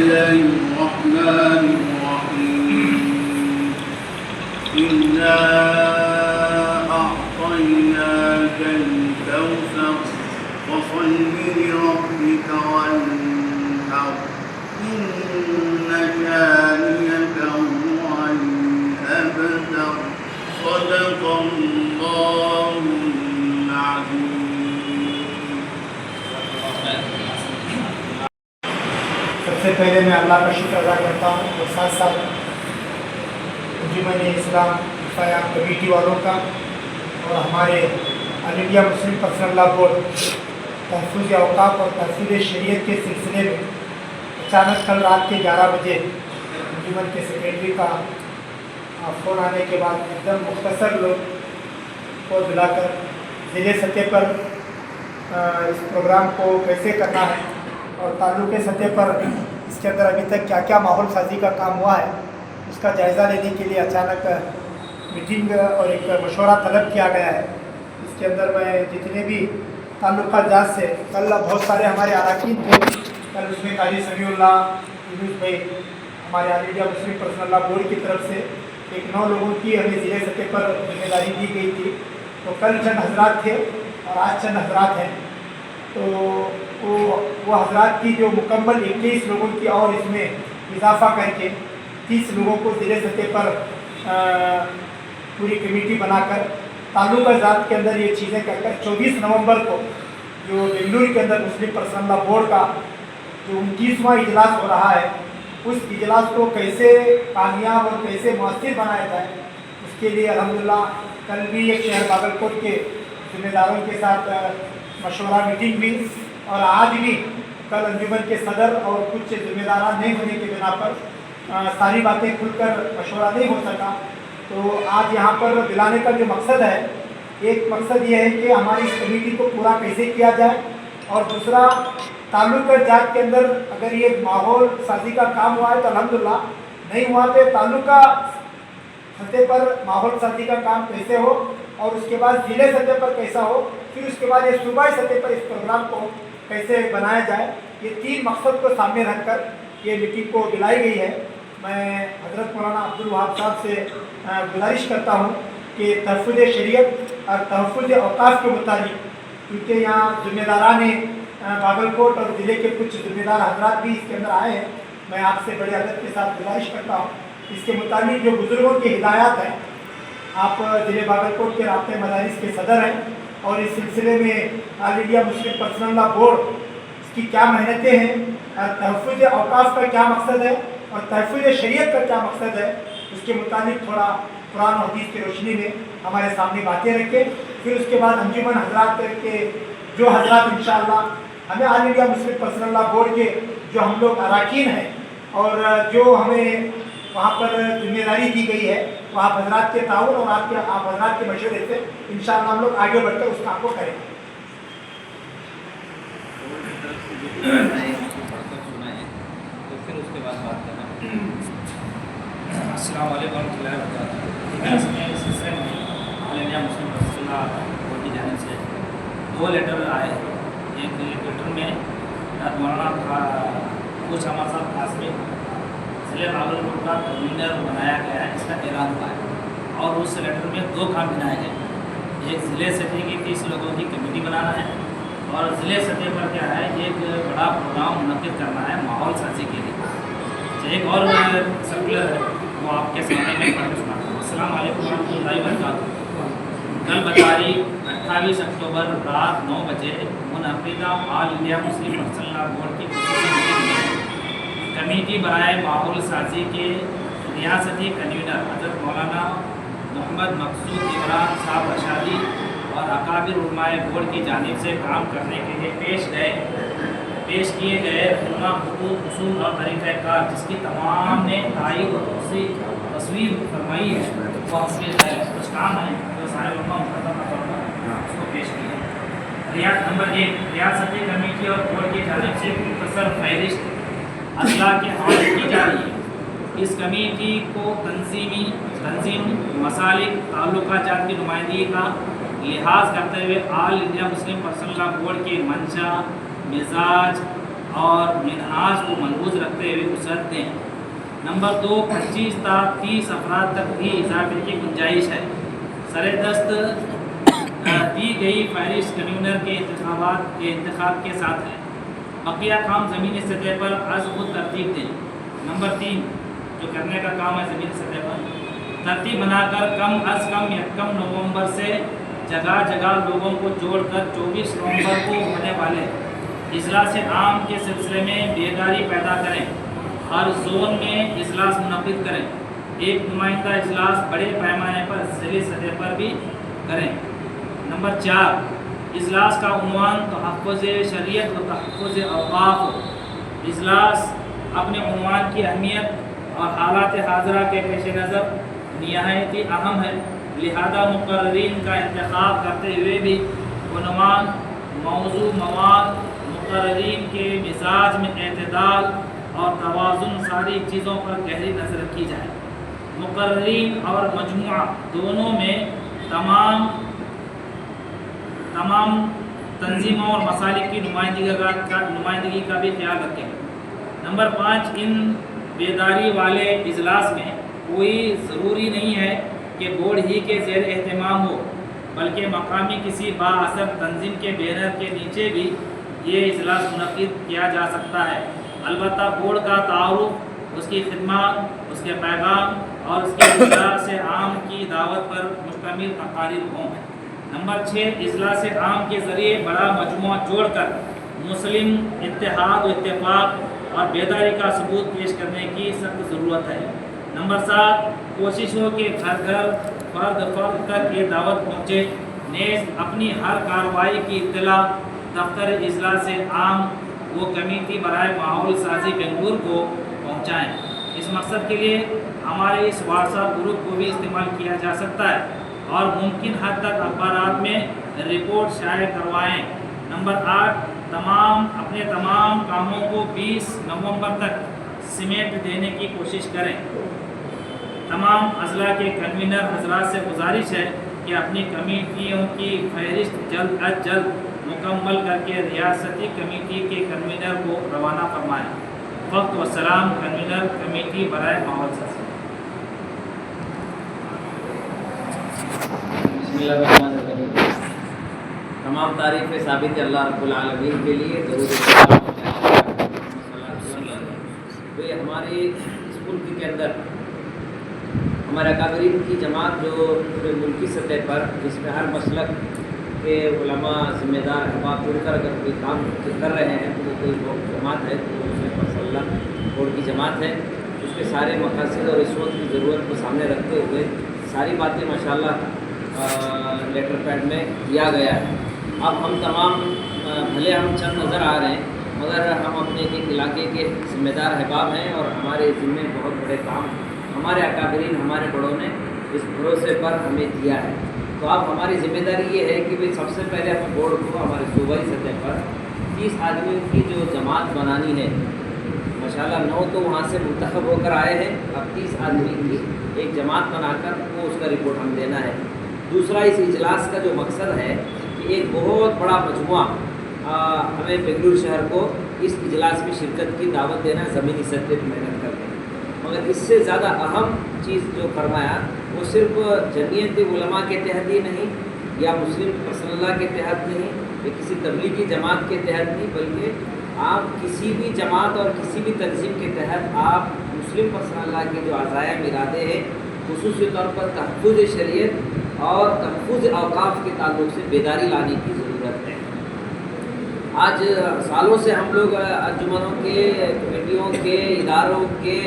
الله الرحمن الرحيم إنا أعطيناك الكوثر فصل لربك وانحر إن شانئك هو الأبتر صدق الله العظيم. सबसे पहले मैं अल्लाह का शुक्र अदा करता हूँ और साथ साथ अंजुमन इस्लाम क़याम कमेटी वालों का और हमारे all India Muslim personal law board तहफ़्फ़ुज़ औक़ाफ़ और तहफ़्फ़ुज़ शरीयत के सिलसिले में अचानक कल रात के 11 बजे अंजुमन के सेक्रेटरी का फ़ोन आने के बाद एकदम मुख्तसर लोग को बुलाकर ज़िले सतह पर इस प्रोग्राम को कैसे करना है और ताल्लुक़े सतह पर इसके अंदर अभी तक क्या क्या माहौल साजी का काम हुआ है उसका जायज़ा लेने के लिए अचानक मीटिंग और एक मशवरा तलब किया गया है। इसके अंदर मैं जितने भी ताल्लुक़ात जात से कल बहुत सारे हमारे अरकान थे, कल उसमें काजी समीउल्लाह यूनुस भाई हमारे all India Muslim personal law board की तरफ से एक 9 लोगों की हमें ज़िले सतह पर जिम्मेदारी दी गई थी। तो कल चंद हजरात थे और आज चंद हजरात हैं। तो वो हजरात की जो मुकम्मल 21 लोगों की और इसमें इजाफा करके 30 लोगों को ज़िले सतह पर पूरी कमेटी बनाकर ताल्लुक़ा ज़ात के अंदर ये चीज़ें करकर 24 नवंबर को जो बेंगलुरु के अंदर मुस्लिम पर्सनल लॉ बोर्ड का जो 29वां इजलास हो रहा है उस इजलास को कैसे कामयाब और कैसे मौसर बनाया जाए उसके लिए अल्हम्दुलिल्लाह कल भी एक शहर बागलकोट के ज़िम्मेदारों के साथ मशवरा मीटिंग भी और आज भी कल अंजुमन के सदर और कुछ ज़िम्मेदार नहीं होने के बिना पर सारी बातें खुलकर मशवरा नहीं हो सका। तो आज यहाँ पर बुलाने का जो मकसद है, एक मकसद ये है कि हमारी इस कमेटी को पूरा कैसे किया जाए और दूसरा ताल्लुक़ा जात के अंदर अगर ये माहौल साजी का काम हुआ है तो अल्हम्दुलिल्लाह, नहीं हुआ तो ताल्लुक़ा सतह पर माहौल साजी का काम कैसे हो और उसके बाद ज़िले सतह पर कैसा हो, फिर उसके बाद ये सूबाई सतह पर इस प्रोग्राम को कैसे बनाया जाए, ये 3 मकसद को सामने रखकर ये मीटिंग को बुलाई गई है। मैं हज़रत मौलाना अब्दुल वहाब साहब से गुजारिश करता हूँ कि तहफ़्फ़ुज़ शरीयत और तहफ़्फ़ुज़ औक़ाफ़ के मुताबिक, क्योंकि यहाँ ज़िम्मेदारान बागलकोट और ज़िले के कुछ ज़िम्मेदार हजरात भी इसके अंदर आए हैं, मैं आपसे बड़े अदब के साथ गुजारिश करता हूँ इसके मुताबिक जो बुज़ुर्गों की हिदायत है, आप ज़िले बागलकोट के राब्ते मदारिस के सदर हैं और इस सिलसिले में all India Muslim personal law board इसकी क्या मेहनतें हैं, तहफ़्फ़ुज़ औक़ाफ़ का क्या मकसद है और तहफ़्फ़ुज़ शरीयत का क्या मकसद है, उसके मुताबिक थोड़ा कुरान और हदीस की रोशनी में हमारे सामने बातें रखें। फिर उसके बाद अंजुमन हजरात के जो हजरात इंशाअल्लाह हमें all India Muslim personal law board के जो हम लोग अरकान हैं और जो हमें वहाँ पर जिम्मेदारी दी गई है, वो आप हजरात के ताउन और आप हजरात के मशवरे से इंशाअल्लाह हम लोग आगे बढ़कर उस काम को करेंगे। तो फिर उसके बाद बात करना। अस्सलाम वालेकुम रहमतुल्लाहि व बरकातहू। इस सिलसिले में all India Muslim personal law board की जानिब से 2 लेटर आए। एक लेटर में मौलाना कुछ हमारे साथ कासमी ज़िले बागलकोट का कन्वीनर बनाया गया है, इसका ऐलान हुआ है और उस लेटर में 2 काम गिनाए गए। एक ज़िले सतह की 30 लोगों की कमेटी बनाना है और ज़िले सतह पर क्या है, एक बड़ा प्रोग्राम मुनक़िद करना है माहौल साजी के लिए। एक और सर्कुलर है वो आपके सामने मैं पढ़ के सुनाता हूँ। अस्सलाम वालेकुम रहमतुल्लाहि व बरकातहू। कल बतारीख 28 अक्टूबर रात 9 बजे मुनक़िदा all India Muslim personal law board की कमेटी बनाए माहौल साजी के रियासती कन्वीनर हज़रत मौलाना मोहम्मद मकसूद इमरान साहब रशादी और अकाबिर उलमाए बोर्ड की जानिब से काम करने के लिए पेश किए गए रहनुमा हुकूक, उसूल और तरीक़ाकार जिसकी तमाम ने तायीद और तस्वीर फरमाई है, वो हमसे कुछ काम है जो सारे उलमा मुकद्दम तौर पर उसको पेश किया। नंबर 1, रियासती कमेटी और बोर्ड की जानिब से मुख्तसर फहरिस्त अजला के हवाले की जा रही है। इस कमेटी को तंजीम मसालिक ताल्लुक़ात जात की नुमाइंदगी का लिहाज करते हुए all India Muslim personal law board के मंशा, मिजाज اور منہاج کو ملحوظ رکھتے ہوئے وسعت دیں۔ نمبر 2، 25 تا 30 افراد تک بھی اضافے کی گنجائش ہے۔ سر دست دی گئی فہرست کنوینر کے انتخاب کے ساتھ ہے۔ بقیہ کام زمینی سطح پر از خود ترتیب دیں۔ نمبر 3، جو کرنے کا کام ہے زمینی سطح پر، ترتیب بنا کر کم از کم 1 نومبر سے جگہ جگہ لوگوں کو جوڑ کر 24 نومبر کو ہونے والے اجلاس عام کے سلسلے میں بیداری پیدا کریں۔ ہر زون میں اجلاس منعقد کریں۔ ایک نمائندہ اجلاس بڑے پیمانے پر ضلعی سطح پر بھی کریں۔ نمبر 4، اجلاس کا عنوان تحفظ شریعت و تحفظ اوقاف ہو۔ اجلاس اپنے عنوان کی اہمیت اور حالات حاضرہ کے پیش نظر نہایت اہم ہے، لہذا مقررین کا انتخاب کرتے ہوئے بھی عنوان، موضوع، مواد، مقررین کے مزاج میں اعتدال اور توازن، ساری چیزوں پر گہری نظر رکھی جائے۔ مقررین اور مجموعہ دونوں میں تمام تنظیموں اور مسالک کی نمائندگی کا بھی خیال رکھیں۔ نمبر 5، ان بیداری والے اجلاس میں کوئی ضروری نہیں ہے کہ بورڈ ہی کے زیر اہتمام ہو، بلکہ مقامی کسی بااثر تنظیم کے بینر کے نیچے بھی یہ اجلاس منعقد کیا جا سکتا ہے، البتہ بورڈ کا تعارف، اس کی خدمات، اس کے پیغام اور اس کے اجلاس عام کی دعوت پر مشتمل تقاریر ہوں۔ نمبر 6، اجلاس عام کے ذریعے بڑا مجموعہ جوڑ کر مسلم اتحاد و اتفاق اور بیداری کا ثبوت پیش کرنے کی سخت ضرورت ہے۔ نمبر 7، کوشش ہو کہ گھر گھر، فرد فرد تک یہ دعوت پہنچے، نیز اپنی ہر کارروائی کی اطلاع دفتر اجلاس عام و کمیٹی برائے ماحول سازی بنگلور کو پہنچائیں۔ اس مقصد کے لیے ہمارے اس واٹس ایپ گروپ کو بھی استعمال کیا جا سکتا ہے اور ممکن حد تک اخبارات میں رپورٹ شائع کروائیں۔ نمبر 8، اپنے تمام کاموں کو 20 نومبر تک سمیٹ دینے کی کوشش کریں۔ تمام اضلاع کے کنوینر حضرات سے گزارش ہے کہ اپنی کمیٹیوں کی فہرست جلد از جلد مکمل کر کے ریاستی کمیٹی کے کنوینر کو روانہ فرمائیں۔ وقت و سلام، کنوینر کمیٹی برائے ماحول سازی۔ بسم اللہ الرحمن الرحیم۔ تمام تعریفیں ثابت اللہ رب العالمین کے لیے، درود و سلام۔ ہمارے اس ملک کے اندر ہمارے اکابرین کی جماعت جو پورے ملکی سطح پر، جس میں ہر مسلک کے علماء، ذمہ دار احباب جڑ کر اگر کوئی کام کر رہے ہیں تو وہ کوئی جماعت ہے، تو اس میں صلی اللہ بورڈ کی جماعت ہے۔ اس کے سارے مقاصد اور اس وقت کی ضرورت کو سامنے رکھتے ہوئے ساری باتیں ماشاءاللہ لیٹر پیڈ میں دیا گیا ہے۔ اب ہم تمام بھلے ہم چند نظر آ رہے ہیں، مگر ہم اپنے ایک علاقے کے ذمہ دار احباب ہیں اور ہمارے ذمے بہت بڑے کام ہمارے اکابرین، ہمارے بڑوں نے اس بھروسے پر ہمیں دیا ہے۔ تو اب ہماری ذمہ داری یہ ہے کہ سب سے پہلے ہم بورڈ کو ہمارے صوبائی سطح پر 30 آدمیوں کی جو جماعت بنانی ہے، ماشاءاللہ 9 تو وہاں سے منتخب ہو کر آئے ہیں، اب 30 آدمی کی ایک جماعت بنا کر وہ اس کا رپورٹ ہم دینا ہے۔ دوسرا، اس اجلاس کا جو مقصد ہے کہ ایک بہت بڑا مجموعہ ہمیں بنگلور شہر کو اس اجلاس میں شرکت کی دعوت دینا ہے، زمینی سطح پر محنت کرتے ہیں۔ مگر اس سے زیادہ اہم چیز جو فرمایا وہ صرف جمعیت علماء کے تحت ہی نہیں، یا مسلم پرسنل اللہ کے تحت نہیں، یا کسی تبلیغی جماعت کے تحت نہیں، بلکہ آپ کسی بھی جماعت اور کسی بھی تنظیم کے تحت آپ مسلم پرسنل اللہ کے جو عزائم ارادے ہیں، خصوصی طور پر تحفظ شریعت اور تحفظ اوقاف کے تعلق سے بیداری لانے کی ضرورت ہے۔ آج سالوں سے ہم لوگ انجمنوں کے، کمیٹیوں کے، اداروں کے،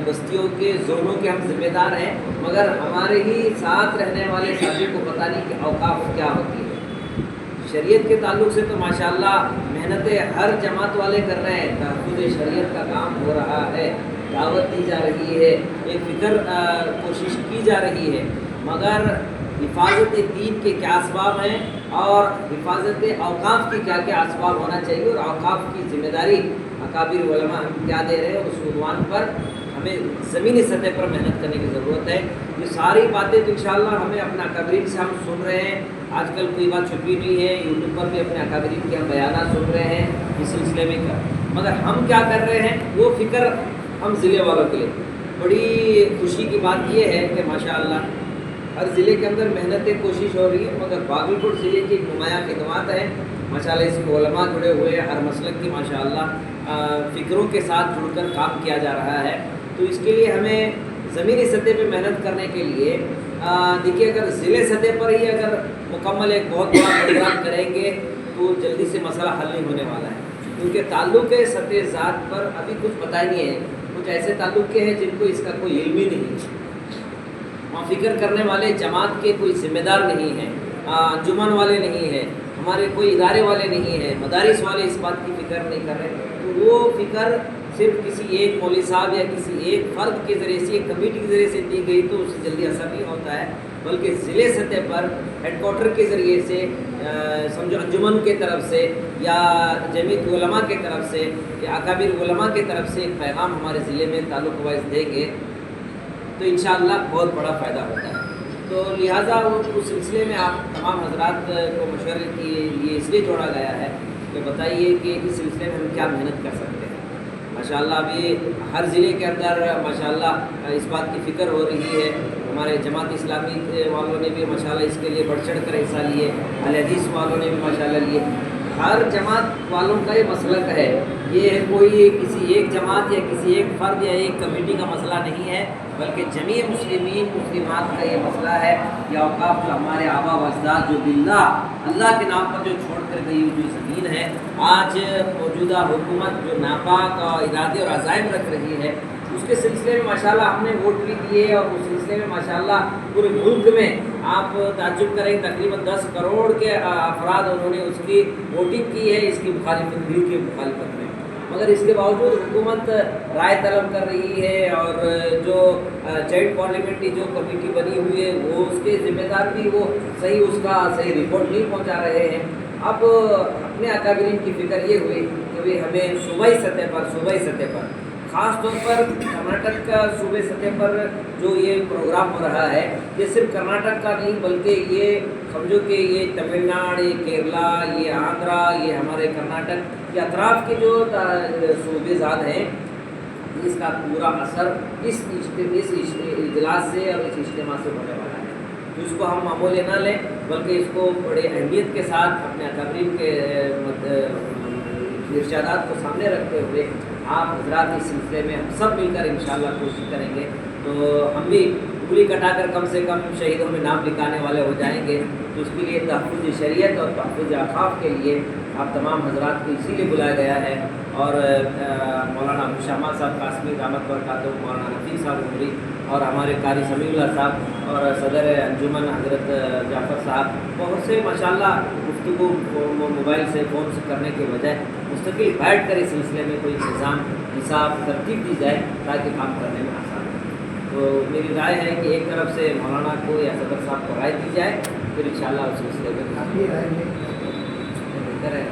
بستیوں کے، زونوں کے ہم ذمہ دار ہیں، مگر ہمارے ہی ساتھ رہنے والے ساتھی کو پتہ نہیں کہ اوقاف کیا ہوتی ہے۔ شریعت کے تعلق سے تو ماشاءاللہ محنتیں ہر جماعت والے کر رہے ہیں، تحفظ شریعت کا کام ہو رہا ہے، دعوت دی جا رہی ہے، ایک فکر کوشش کی جا رہی ہے، مگر حفاظت دین کے کیا اسباب ہیں اور حفاظت اوقاف کی کیا کیا اسباب ہونا چاہیے، اور اوقاف کی ذمہ داری اکابر علماء ہم کیا دے رہے ہیں، اس عنوان پر ہمیں زمینی سطح پر محنت کرنے کی ضرورت ہے۔ یہ ساری باتیں تو انشاءاللہ ہمیں اپنے اکابرین سے ہم سن رہے ہیں، آج کل کوئی بات چھپی نہیں ہے، یوٹیوب پر بھی اپنے اکابرین کے ہم بیانات سن رہے ہیں اس سلسلے میں۔ मगर हम क्या कर रहे हैं वो फ़िक्र हम ज़िले वालों के लिए। बड़ी खुशी की बात ये है कि माशाअल्लाह हर ज़िले के अंदर मेहनतें कोशिश हो रही है, मगर बागलकोट ज़िले की नुमायाँ खिदमात है माशाअल्लाह। इसमें उलमा जुड़े हुए हैं, हर मसलक की माशाअल्लाह फ़िक्रों के साथ जुड़कर काम किया जा रहा है। तो इसके लिए हमें ज़मीनी सतह पे मेहनत करने के लिए देखिए, अगर ज़िले सतह पर ही अगर मुकम्मल एक बहुत बड़ा प्रोग्राम करेंगे तो जल्दी से मसला हल नहीं होने वाला है, क्योंकि ताल्लुक़ सतह ज़ात पर अभी कुछ पता ही नहीं है। कुछ ऐसे ताल्लुक़ हैं जिनको इसका कोई इल्म ही नहीं है, वहाँ फ़िक्र करने वाले जमात के कोई ज़िम्मेदार नहीं हैं, अंजुमन वाले नहीं हैं, हमारे कोई इदारे वाले नहीं हैं, मदारिस वाले इस बात की फ़िक्र नहीं कर रहे। तो वो फ़िक्र सिर्फ किसी एक मौलवी साहब या किसी एक फ़र्द के ज़रिए से, एक कमेटी के ज़रिए से दी गई तो उससे जल्दी असर नहीं होता है, बल्कि ज़िले सतह पर हेडक्वार्टर के ज़रिए से समझो अंजुमन के तरफ से या जमीयत उलमा के तरफ से या अकाबिर उलमा के तरफ से एक पैगाम हमारे ज़िले में ताल्लुक़ वाइज देंगे तो इंशाअल्लाह बहुत बड़ा फ़ायदा होता है। तो लिहाजा उस सिलसिले में आप तमाम हजरात को मशवरे के लिए इसलिए जोड़ा गया है कि बताइए कि इस सिलसिले में हम क्या मेहनत कर सकते हैं। माशाअल्लाह अभी हर ज़िले के अंदर माशाअल्लाह इस बात की फ़िक्र हो रही है। हमारे जमात इस्लामी वालों ने भी माशाअल्लाह इसके लिए बढ़ चढ़ कर हिस्सा लिए, अहले हदीस वालों ने भी माशाअल्लाह लिए। हर जमात वालों का ये मसलक है, ये कोई किसी एक जमात या किसी एक फ़र्द या एक कमेटी का मसला नहीं है, बल्कि जमी मुस्लिमीन मुस्लिमात का ये मसला है। या औकाफ जो हमारे आबा व अजदाद जो बिल्लाह अल्लाह के नाम पर जो छोड़ कर गई जो ज़मीन है, आज मौजूदा हुकूमत जो नापाक और इरादे और अज़ाइम रख रही है, उसके सिलसिले में माशाअल्लाह हमने वोट भी दिए और उस सिलसिले में माशाअल्लाह पूरे मुल्क में आप ताज्जुब करें तकरीबन 10 करोड़ के अफराद उन्होंने उसकी वोटिंग की है इसकी मुखालिफत बिल की मुखालिफत में। मगर इसके बावजूद हुकूमत राय तलब कर रही है और जो जॉइंट पार्लियामेंट्री जो कमेटी बनी हुई है वो उसके ज़िम्मेदार भी वो सही उसका सही रिपोर्ट नहीं पहुंचा रहे हैं। अब अपने अकाबिरीन की फ़िक्र ये हुई कि भाई हमें सूबाई सतह पर ख़ास तौर पर कर्नाटक का सूबे सतह पर जो ये प्रोग्राम हो रहा है, ये सिर्फ कर्नाटक का नहीं बल्कि ये समझो कि ये तमिलनाडु, ये केरला, ये आंध्रा, ये हमारे कर्नाटक के अतराफ़ के जो सूबेज़ाद हैं, इसका पूरा असर इस इजलास से और इस इज्तिमा से होने वाला है। तो इसको हम मामूली ना लें, बल्कि इसको बड़े अहमियत के साथ अपने अकाबरीन के इरशादात को सामने रखते हुए आप हजरात इस सिलसिले में हम सब मिलकर इंशाअल्लाह कोशिश करेंगे। तो हम भी उंगली कटाकर कम से कम शहीदों में नाम लिखाने वाले हो जाएंगे। तो उसके लिए तहफ़्फ़ुज़ शरीयत और तहफ़्फ़ुज़ अक़ाफ़ के लिए आप तमाम हजरात को इसीलिए बुलाया गया है। और मौलाना अबू शामा साहब कासमी दामत बरकातुहू, मौलाना रफ़ीक साहब उमरी और हमारे कारी समीउल्लाह साहब और सदर अंजुमन हज़रत जाफ़र साहब, बहुत से माशाअल्लाह गुफ्तगू मोबाइल से फ़ोन से करने के बजाय मुस्तकिल बैठ कर इस सिलसिले में कोई इंतज़ाम हिसाब तरतीब दी जाए ताकि काम करने में आसान हो। तो मेरी राय है कि एक तरफ से मौलाना को या सदर साहब को राय दी जाए, फिर इंशाअल्लाह उस सिलसिले में बेहतर है।